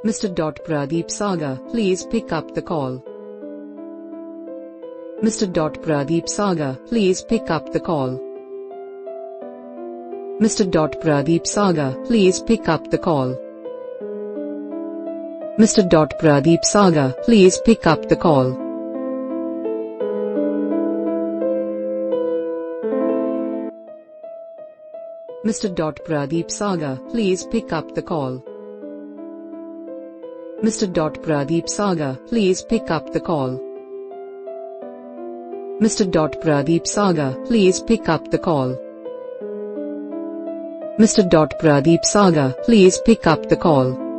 Mr.pradeep Sagar, please pick up the call. Mr.pradeep Sagar, please pick up the call. Mr.pradeep Sagar, please pick up the call. Mr.pradeep Sagar, please pick up the call. Mr.pradeep Sagar, please pick up the call. Mr.pradeep Sagar, please pick up the call. Mr.pradeep Sagar, please pick up the call. Mr.pradeep Sagar, please pick up the call.